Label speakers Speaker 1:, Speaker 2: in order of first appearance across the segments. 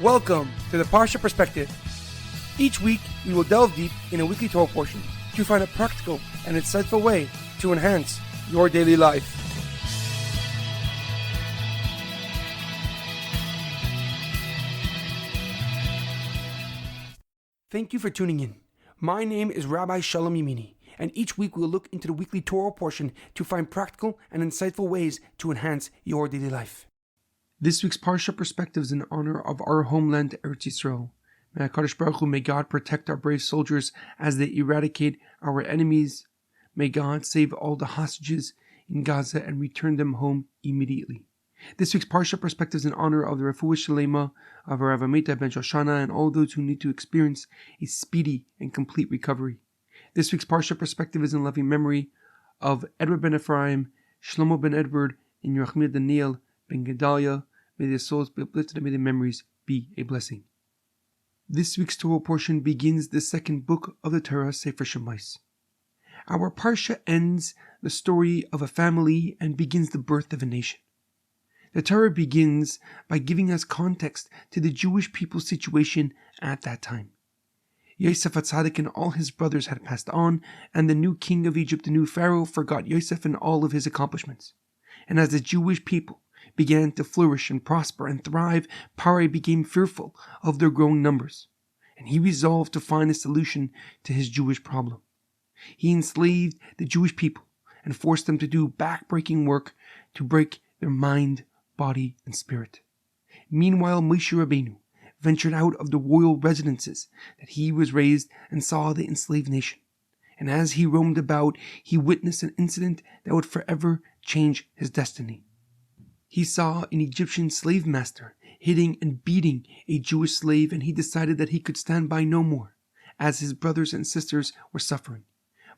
Speaker 1: Welcome to the Parsha Perspective. Each week, we will delve deep in a weekly Torah portion to find a practical and insightful way to enhance your daily life. Thank you for tuning in. My name is Rabbi Shalom Yemini, and each week we will look into the weekly Torah portion to find practical and insightful ways to enhance your daily life. This week's Parsha Perspective is in honor of our homeland, Eretz Yisroel. May God protect our brave soldiers as they eradicate our enemies. May God save all the hostages in Gaza and return them home immediately. This week's Parsha Perspective is in honor of the Refuah Shlema of HaRav Amitai ben Shoshanna and all those who need to experience a speedy and complete recovery. This week's Parsha Perspective is in loving memory of Edward Ben Efraim, Shlomo Ben Edward, and Yirachmiel Daniel Ben Gedalia. May their souls be uplifted and may their memories be a blessing. This week's Torah portion begins the second book of the Torah, Sefer Shemos. Our Parsha ends the story of a family and begins the birth of a nation. The Torah begins by giving us context to the Jewish people's situation at that time. Yosef HaTzadik and all his brothers had passed on, and the new king of Egypt, the new Pharaoh, forgot Yosef and all of his accomplishments. And as the Jewish people began to flourish and prosper and thrive, Paro became fearful of their growing numbers, and he resolved to find a solution to his Jewish problem. He enslaved the Jewish people and forced them to do back-breaking work to break their mind, body, and spirit. Meanwhile, Moshe Rabbeinu ventured out of the royal residences that he was raised and saw the enslaved nation. And as he roamed about, he witnessed an incident that would forever change his destiny. He saw an Egyptian slave master hitting and beating a Jewish slave, and he decided that he could stand by no more, as his brothers and sisters were suffering.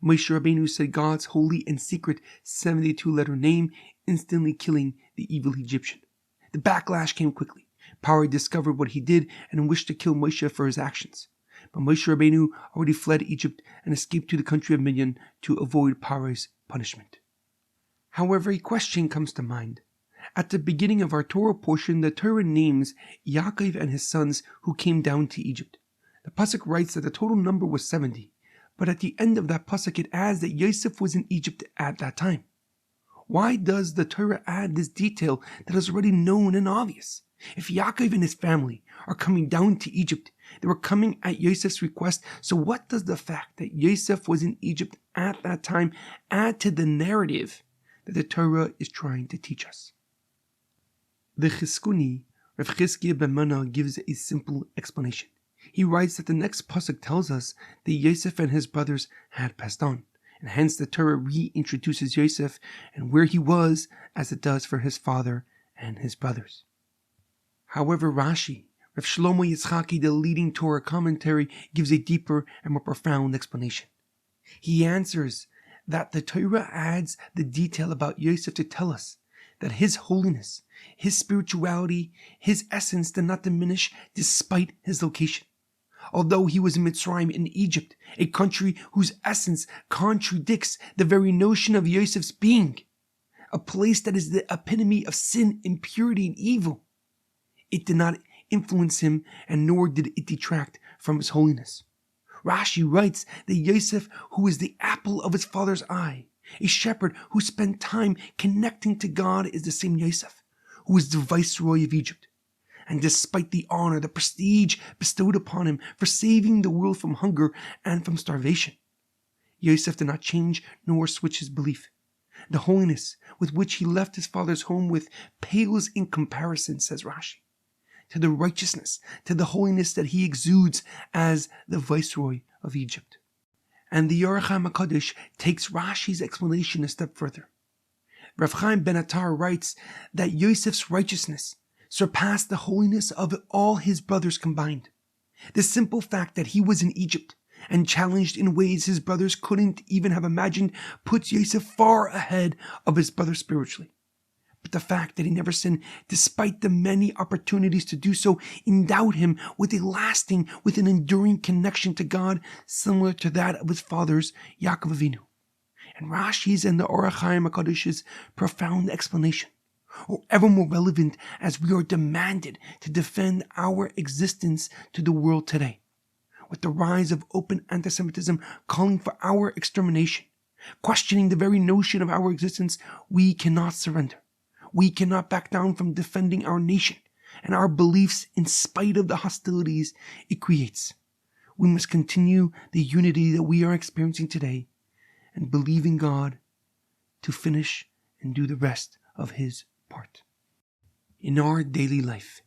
Speaker 1: Moshe Rabbeinu said God's holy and secret 72-letter name, instantly killing the evil Egyptian. The backlash came quickly. Paro discovered what he did and wished to kill Moshe for his actions. But Moshe Rabbeinu already fled Egypt and escaped to the country of Midian to avoid Paro's punishment. However, a question comes to mind. At the beginning of our Torah portion, the Torah names Yaakov and his sons who came down to Egypt. The pasuk writes that the total number was 70, but at the end of that pasuk it adds that Yosef was in Egypt at that time. Why does the Torah add this detail that is already known and obvious? If Yaakov and his family are coming down to Egypt, they were coming at Yosef's request, so what does the fact that Yosef was in Egypt at that time add to the narrative that the Torah is trying to teach us? The Chizkuni, Rav Chizkiah ben Mana, gives a simple explanation. He writes that the next pasuk tells us that Yosef and his brothers had passed on, and hence the Torah reintroduces Yosef and where he was as it does for his father and his brothers. However, Rashi, Rav Shlomo Yitzchaki, the leading Torah commentary, gives a deeper and more profound explanation. He answers that the Torah adds the detail about Yosef to tell us that his holiness, his spirituality, his essence did not diminish despite his location. Although he was in Mitzrayim, in Egypt, a country whose essence contradicts the very notion of Yosef's being, a place that is the epitome of sin, impurity, and evil, it did not influence him, and nor did it detract from his holiness. Rashi writes that Yosef, who is the apple of his father's eye, a shepherd who spent time connecting to God, is the same Yosef, who is the viceroy of Egypt. And despite the honor, the prestige bestowed upon him for saving the world from hunger and from starvation, Yosef did not change nor switch his belief. The holiness with which he left his father's home with pales in comparison, says Rashi, to the righteousness, to the holiness that he exudes as the viceroy of Egypt. And the Yirachmiel HaKadosh takes Rashi's explanation a step further. Rav Chaim ben Attar writes that Yosef's righteousness surpassed the holiness of all his brothers combined. The simple fact that he was in Egypt and challenged in ways his brothers couldn't even have imagined puts Yosef far ahead of his brothers spiritually. But the fact that he never sinned, despite the many opportunities to do so, endowed him with an enduring connection to God, similar to that of his fathers, Yaakov Avinu. And Rashi's and the Orach Chaim HaKadosh's profound explanation or ever more relevant as we are demanded to defend our existence to the world today. With the rise of open anti-Semitism calling for our extermination, questioning the very notion of our existence, we cannot surrender. We cannot back down from defending our nation and our beliefs in spite of the hostilities it creates. We must continue the unity that we are experiencing today and believe in God to finish and do the rest of His part. In our daily life,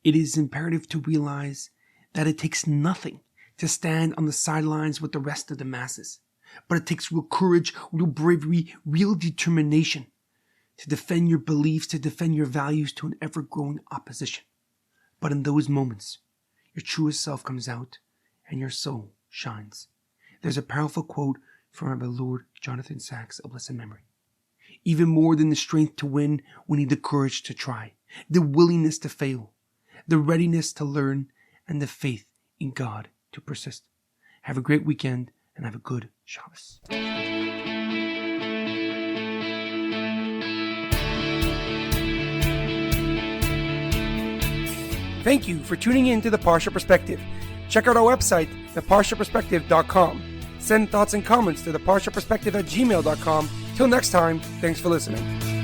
Speaker 1: it is imperative to realize that it takes nothing to stand on the sidelines with the rest of the masses, but it takes real courage, real bravery, real determination to defend your beliefs, to defend your values to an ever-growing opposition. But in those moments, your truest self comes out and your soul shines. There's a powerful quote from Rabbi Lord Jonathan Sachs of blessed memory. Even more than the strength to win, we need the courage to try, the willingness to fail, the readiness to learn, and the faith in God to persist. Have a great weekend and have a good Shabbos. Thank you for tuning in to the Parsha Perspective. Check out our website, theparshaperspective.com. Send thoughts and comments to theparshaperspective@gmail.com. Till next time, thanks for listening.